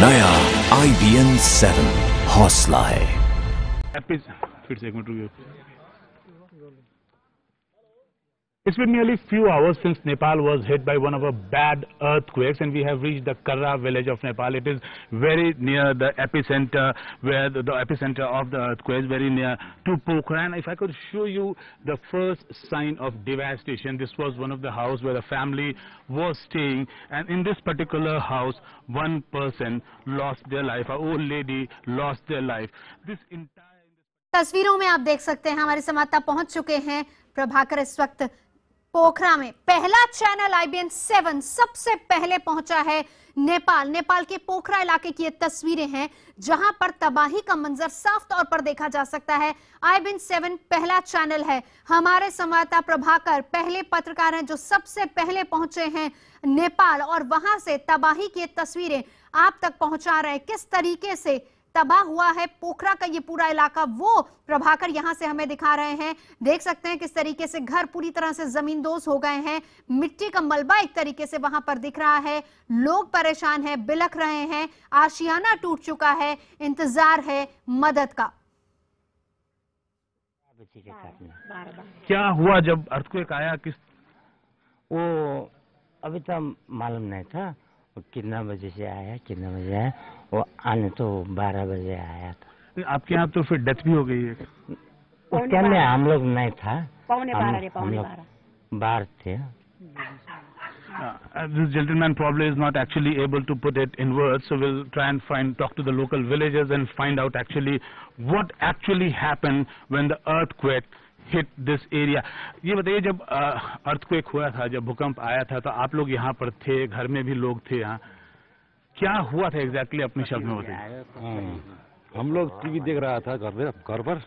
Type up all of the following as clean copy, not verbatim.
नया IBM 7 हौसला है। फिर से एक मिनट रुकिए। It's been nearly few hours since Nepal was hit by one of a bad earthquakes, and we have reached the Karra village of Nepal. It is very near the epicenter, where the epicenter of the earthquake, very near to Pokhara. And if I could show you the first sign of devastation, this was one of the house where the family was staying, and in this particular house, one person lost their life. An old lady lost their life. This entire तस्वीरों में आप देख सकते हैं हमारे संवाददाता पहुंच चुके हैं प्रभाकर इस वक्त पोखरा में। पहला चैनल IBN 7 सबसे पहले पहुंचा है नेपाल के पोखरा इलाके की ये तस्वीरें हैं जहां पर तबाही का मंजर साफ तौर पर देखा जा सकता है। IBN 7 पहला चैनल है। हमारे संवाददाता प्रभाकर पहले पत्रकार हैं जो सबसे पहले पहुंचे हैं नेपाल और वहां से तबाही की तस्वीरें आप तक पहुंचा रहे हैं। किस तरीके से तबाह हुआ है पोखरा का ये पूरा इलाका, वो प्रभाकर यहां से हमें दिखा रहे हैं। देख सकते हैं किस तरीके से घर पूरी तरह से जमींदोज हो गए हैं। मिट्टी का मलबा एक तरीके से वहां पर दिख रहा है। लोग परेशान हैं, बिलख रहे हैं, आशियाना टूट चुका है, इंतजार है मदद का। क्या हुआ जब अर्थक्वेक आया? वो अभी तो मालूम नहीं था कितना बजे से आया, कितना बजे आया। वो आने तो 12 बजे आया था। आपके यहाँ तो फिर डेथ भी हो गई है। उस टाइम में हम लोग नहीं था, पौने 12 बाहर थे। This gentleman probably is not actually able to put it in words, so we'll try and talk to the local villagers and find out actually what actually happened when the earthquake hit this area. ये बताइए, जब earthquake हुआ था, जब भूकंप आया था, तो आप लोग यहाँ पर थे, घर में भी लोग थे यहाँ, क्या हुआ था एग्जैक्टली अपने शब्द में बताइए। हम लोग टीवी देख रहा था घर पर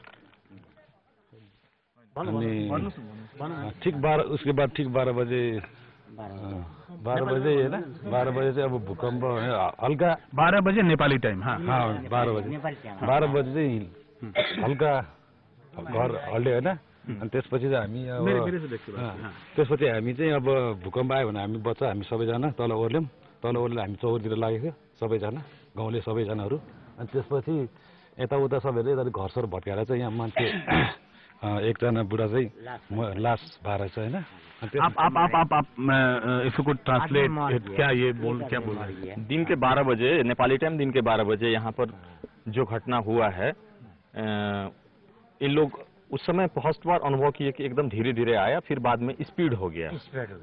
ठीक 12, उसके बाद ठीक 12 बजे है ना, 12 बजे से अब भूकंप हल्का 12 बजे नेपाली टाइम। हाँ हाँ 12 बजे चाहिँ हल्का घर हल्यो होइन। अनि त्यसपछि चाहिँ हामी त्यसपछि हामी चाहिँ अब भूकम्प आयो भने हामी बच्चा हामी सबैजना तल ओर्ल्यौँ हामी चौरतिर लागेको थियो सबैजना, गाउँले सबैजनाहरू। अनि त्यसपछि यताउता सबैले यता घरसर भट्काएर चाहिँ यहाँ मान्छे एकजना बुढा चाहिँ लास भएर छ होइन। इफ यू कुड ट्रांसलेट, क्या बोल रहा है? दिन के 12 बजे नेपाली टाइम, दिन के 12 बजे यहाँ पर जो घटना हुआ है, इन लोग उस समय फर्स्ट बार अनुभव किए कि एकदम धीरे धीरे आया, फिर बाद में स्पीड हो गया।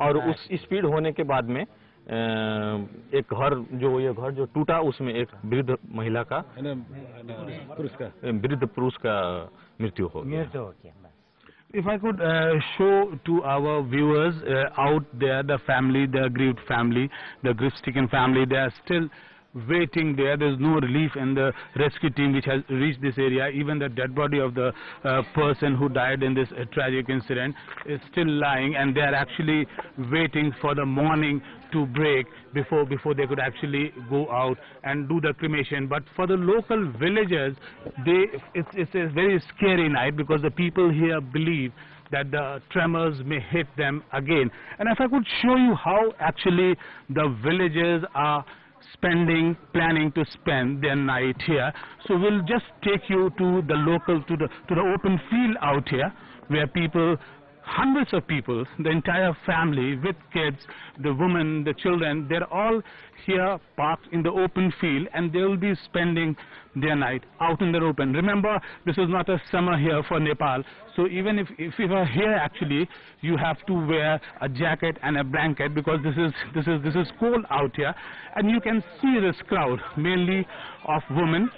और उस स्पीड होने के बाद में एक घर जो टूटा, उसमें एक वृद्ध महिला का, वृद्ध पुरुष का मृत्यु हो गया। If I could show to our viewers out there, the family, the grieved family, the grief-stricken family, they are still waiting there. There's no relief in the rescue team which has reached this area. Even the dead body of the person who died in this tragic incident is still lying, and they are actually waiting for the morning to break before they could actually go out and do the cremation. But for the local villagers, it's a very scary night because the people here believe that the tremors may hit them again. And if I could show you how actually the villagers are planning to spend their night here. So we'll just take you to the local, to the open field out here, where people, hundreds of people, the entire family with kids, the women, the children, they're all here parked in the open field, and they will be spending their night out in the open. Remember, this is not a summer here for Nepal, so even if you are here, actually you have to wear a jacket and a blanket because this is cold out here. And you can see this crowd, mainly of women,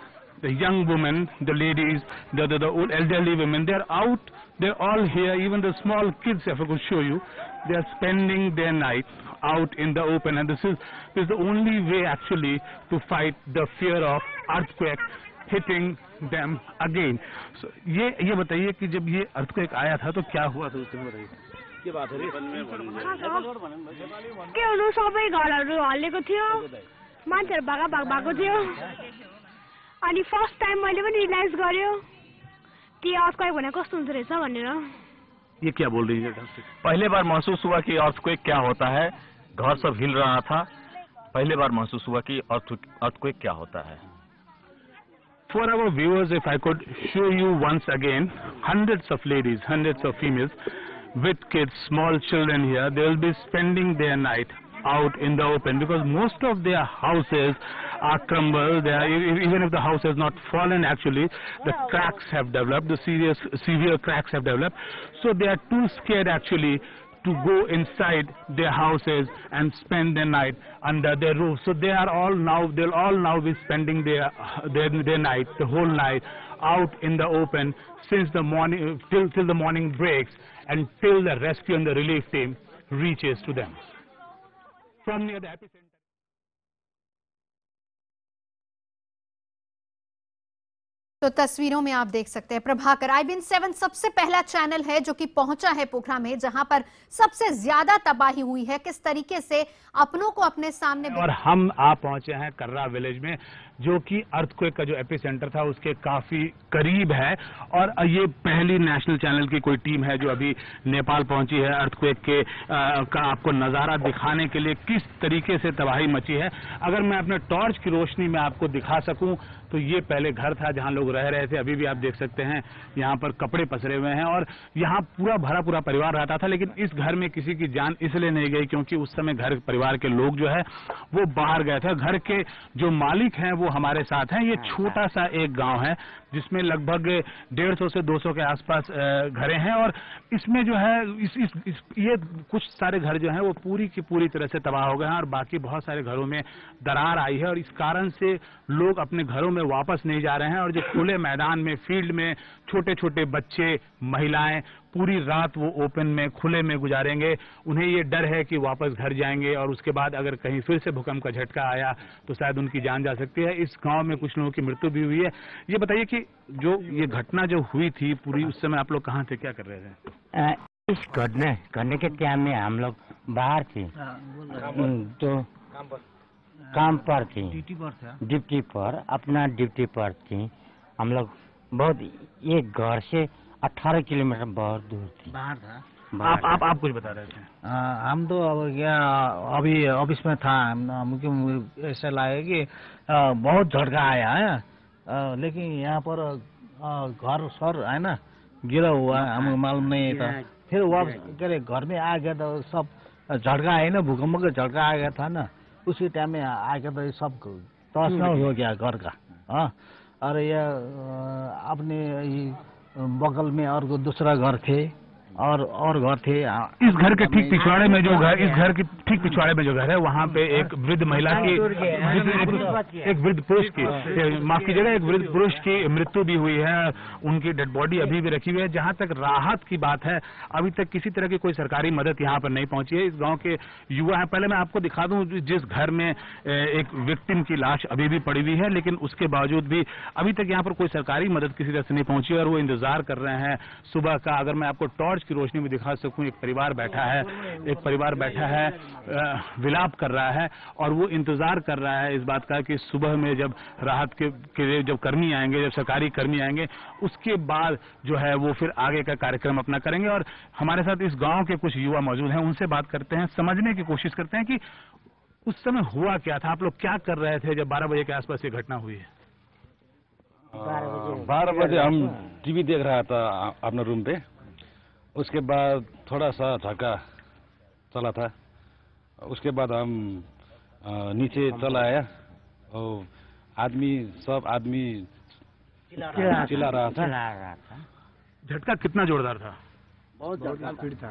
the young women, the ladies, the old elderly women. They're out, they're all here. Even the small kids, if I could show you, they're spending their night out in the open, and this is the only way actually to fight the fear of earthquake hitting them again. So ये बताइए कि जब ये earthquake आया था तो क्या हुआ था उस समय, बताइए। के बात है के हुनु सबै घरहरु हल्लेको थियो, मान्छेहरु भागाभाग थियो। अनि फर्स्ट टाइम मैले पनि रियलाइज गर्यो कि अर्थक्वेक भने कस्तो हुन्छ रहेछ भनेर। ये क्या बोल रही है? पहले बार महसूस हुआ कि अर्थक्वेक क्या होता है। घर सब हिल रहा था, पहली बार महसूस हुआ कि अर्थक्वेक क्या होता है। For our viewers, if I could show you once again, hundreds of ladies, hundreds of females with kids, small children here, they will be spending their night out in the open because most of their houses are crumbled. Even if the house has not fallen, actually the cracks have developed, the severe cracks have developed, so they are too scared actually to go inside their houses and spend the night under their roof. So they'll all now be spending their night, the whole night out in the open since the morning till the morning breaks and till the rescue and the relief team reaches to them. From near the epicenter. तो तस्वीरों में आप देख सकते हैं Prabhakar, IBN 7 सबसे पहला channel है जो कि पहुंचा है पोखरा में, जहां पर सबसे ज्यादा तबाही हुई है। किस तरीके से अपनों को अपने सामने और हम आप पहुंचे हैं कर्रा विलेज में, जो कि अर्थक्वेक का जो एपिसेंटर था उसके काफी करीब है। और ये पहली नेशनल चैनल की कोई टीम है जो अभी नेपाल पहुंची है अर्थक्वेक के का आपको नजारा दिखाने के लिए किस तरीके से तबाही मची है। अगर मैं अपने टॉर्च की रोशनी में आपको दिखा सकूं तो ये पहले घर था जहां लोग रह रहे थे। अभी भी आप देख सकते हैं यहाँ पर कपड़े पसरे हुए हैं और यहाँ पूरा परिवार रहता था। लेकिन इस घर में किसी की जान इसलिए नहीं गई क्योंकि उस समय घर परिवार के लोग जो है वो बाहर गए थे। घर के जो मालिक हैं वो हमारे साथ हैं। ये छोटा सा एक गांव है जिसमें लगभग 150 से 200 के आसपास घरें हैं और इसमें जो है ये कुछ सारे घर जो हैं वो पूरी की पूरी तरह से तबाह हो गए हैं और बाकी बहुत सारे घरों में दरार आई है और इस कारण से लोग अपने घरों में वापस नहीं जा रहे हैं। और जो खुले मैदान में फील्ड में छोटे छोटे बच्चे महिलाएं पूरी रात वो ओपन में खुले में गुजारेंगे। उन्हें ये डर है कि वापस घर जाएंगे और उसके बाद अगर कहीं फिर से भूकंप का झटका आया तो शायद उनकी जान जा सकती है। इस गांव में कुछ लोगों की मृत्यु भी हुई है। ये बताइए कि जो ये घटना जो हुई थी पूरी, उस समय आप लोग कहाँ थे, क्या कर रहे थे? इस घटने के टाइम में हम लोग बाहर थे, तो काम पर थी, ड्यूटी पर, अपना ड्यूटी पर थी हम लोग। बहुत एक घर से 18 किलोमीटर बहुत दूर थी, बाहर था। आप कुछ बता रहे थे? हम तो अब क्या अभी ऑफिस में था, मुझे ऐसा लगा कि बहुत झटका आया है, लेकिन यहाँ पर घर सर है ना गिरा हुआ है, हमें मालूम नहीं था। फिर वापस करे घर में आ गया तो सब झटका है ना, भूकंप का झटका आ गया था ना, उसी टाइम में आ गया तो सब तहस-नहस हो गया घर का। हाँ, और ये अपने बगल में और दूसरा घर थे और घर थे। इस घर के ठीक पिछवाड़े में जो घर, इस घर के ठीक पिछवाड़े में जो घर है वहाँ पे एक वृद्ध महिला की, एक वृद्ध पुरुष की, माफ कीजिएगा, एक वृद्ध पुरुष की मृत्यु भी हुई है। उनकी डेड बॉडी अभी भी रखी हुई है। जहाँ तक राहत की बात है, अभी तक किसी तरह की कोई सरकारी मदद यहाँ पर नहीं पहुंची है। इस गाँव के युवा है, पहले मैं आपको दिखा दूं जिस घर में एक विक्टिम की लाश अभी भी पड़ी हुई है, लेकिन उसके बावजूद भी अभी तक यहाँ पर कोई सरकारी मदद किसी तरह से नहीं पहुंची और वो इंतजार कर रहे हैं सुबह का। अगर मैं आपको टॉर्च की रोशनी में दिखा सकूं, एक परिवार बैठा है, विलाप कर रहा है और वो इंतजार कर रहा है इस बात का कि सुबह में जब राहत के जब कर्मी आएंगे, जब सरकारी कर्मी आएंगे, उसके बाद जो है वो फिर आगे का कार्यक्रम अपना करेंगे। और हमारे साथ इस गांव के कुछ युवा मौजूद हैं, उनसे बात करते हैं, समझने की कोशिश करते हैं कि उस समय हुआ क्या था, आप लोग क्या कर रहे थे जब 12 बजे के आसपास ये घटना हुई है? 12 बजे हम टीवी देख रहा था अपने रूम पे। उसके बाद थोड़ा सा झटका चला था, उसके बाद हम नीचे चला आया और सब आदमी चिल्ला रहा था। झटका कितना जोरदार था? बहुत स्पीड था।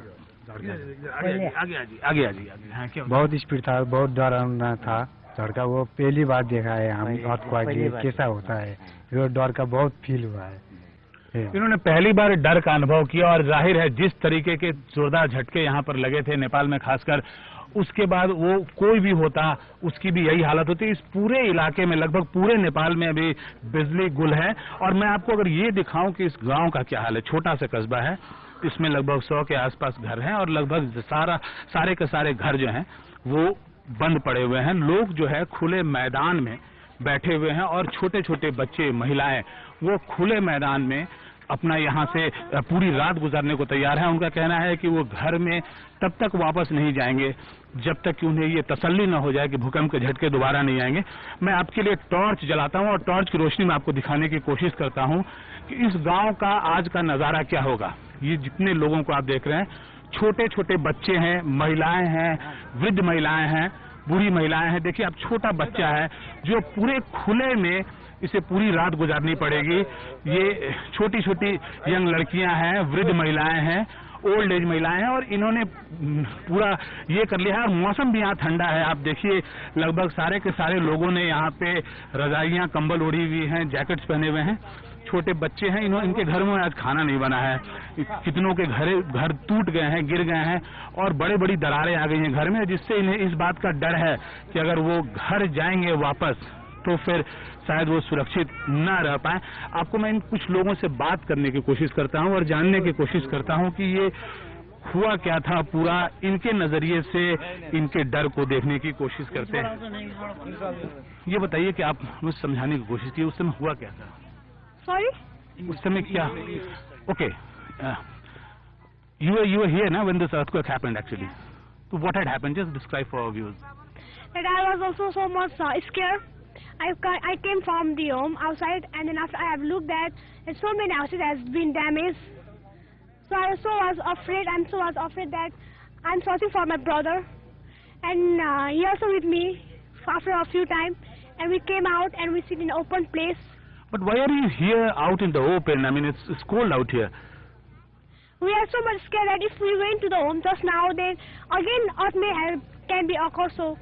आगे। बहुत स्पीड था, बहुत डरावना था झटका। वो पहली बार देखा है हम अर्थक्वेक कैसा होता है, वो डर का बहुत फील हुआ है। इन्होंने पहली बार डर का अनुभव किया और जाहिर है जिस तरीके के जोरदार झटके यहाँ पर लगे थे नेपाल में खासकर, उसके बाद वो कोई भी होता उसकी भी यही हालत होती। इस पूरे इलाके में, लगभग पूरे नेपाल में अभी बिजली गुल है। और मैं आपको अगर ये दिखाऊं कि इस गांव का क्या हाल है, छोटा सा कस्बा है, इसमें लगभग 100 के आसपास घर हैं और लगभग सारे के सारे घर जो हैं वो बंद पड़े हुए हैं। लोग जो है खुले मैदान में बैठे हुए हैं और छोटे छोटे बच्चे, महिलाएं वो खुले मैदान में अपना यहाँ से पूरी रात गुजारने को तैयार है। उनका कहना है कि वो घर में तब तक वापस नहीं जाएंगे जब तक कि उन्हें ये तसल्ली न हो जाए कि भूकंप के झटके दोबारा नहीं आएंगे। मैं आपके लिए टॉर्च जलाता हूँ और टॉर्च की रोशनी में आपको दिखाने की कोशिश करता हूँ कि इस गांव का आज का नजारा क्या होगा। ये जितने लोगों को आप देख रहे हैं, छोटे छोटे बच्चे हैं, महिलाएं हैं, वृद्ध महिलाएं हैं, बूढ़ी महिलाएं हैं। देखिए आप, छोटा बच्चा है जो पूरे खुले में इसे पूरी रात गुजारनी पड़ेगी। ये छोटी छोटी यंग लड़कियां हैं, वृद्ध महिलाएं हैं, ओल्ड एज महिलाएं हैं और इन्होंने पूरा ये कर लिया है। और मौसम भी यहाँ ठंडा है। आप देखिए लगभग सारे के सारे लोगों ने यहाँ पे रजाइयां कंबल ओढ़ी हुई हैं, जैकेट्स पहने हुए हैं। छोटे बच्चे हैं, इनके घर में आज खाना नहीं बना है। कितनों के घर टूट गए हैं, गिर गए हैं और बड़ी बड़ी दरारें आ गई हैं घर में, जिससे इन्हें इस बात का डर है कि अगर वो घर जाएंगे वापस तो फिर शायद वो सुरक्षित न रह पाए। आपको मैं इन कुछ लोगों से बात करने की कोशिश करता हूं और जानने की कोशिश करता हूं कि ये हुआ क्या था पूरा, इनके नजरिए से इनके डर को देखने की कोशिश करते हैं। ये बताइए कि आप मुझे समझाने की कोशिश की उस समय हुआ क्या था। सॉरी, उस समय क्या? Okay, you were here now when this earthquake happened actually. So what had happened? Just describe for our viewers. Like I was also so much scared. I came from the home outside, and then after I have looked at, and so many houses has been damaged. So I was afraid. I'm so afraid that I'm searching for my brother, and he also with me after a few times, and we came out and we sit in an open place. But why are you here out in the open? I mean, it's cold out here. We are so much scared that if we went to the home just now, then again can be occur. So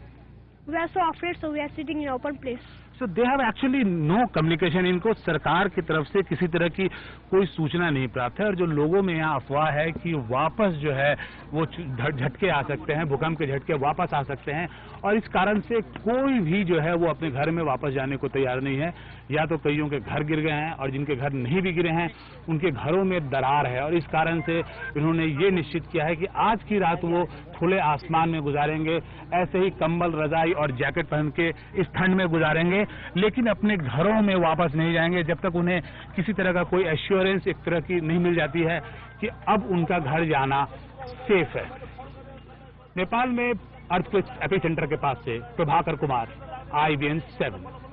we are so afraid. So we are sitting in an open place. So they have actually no communication. इनको सरकार की तरफ से किसी तरह की कोई सूचना नहीं प्राप्त है और जो लोगों में यहाँ अफवाह है कि वापस जो है वो झटके आ सकते हैं, भूकंप के झटके वापस आ सकते हैं और इस कारण से कोई भी जो है वो अपने घर में वापस जाने को तैयार नहीं है। या तो कईयों के घर गिर गए हैं और जिनके घर नहीं भी गिरे हैं उनके घरों में दरार है और इस कारण से इन्होंने ये निश्चित किया है कि आज की रात वो खुले आसमान में गुजारेंगे, ऐसे ही कंबल, रजाई और जैकेट पहन के इस ठंड में गुजारेंगे, लेकिन अपने घरों में वापस नहीं जाएंगे जब तक उन्हें किसी तरह का कोई एश्योरेंस एक तरह की नहीं मिल जाती है कि अब उनका घर जाना सेफ है। नेपाल में अर्थक्वेक एपिसेंटर के पास से प्रभाकर कुमार, IBN 7।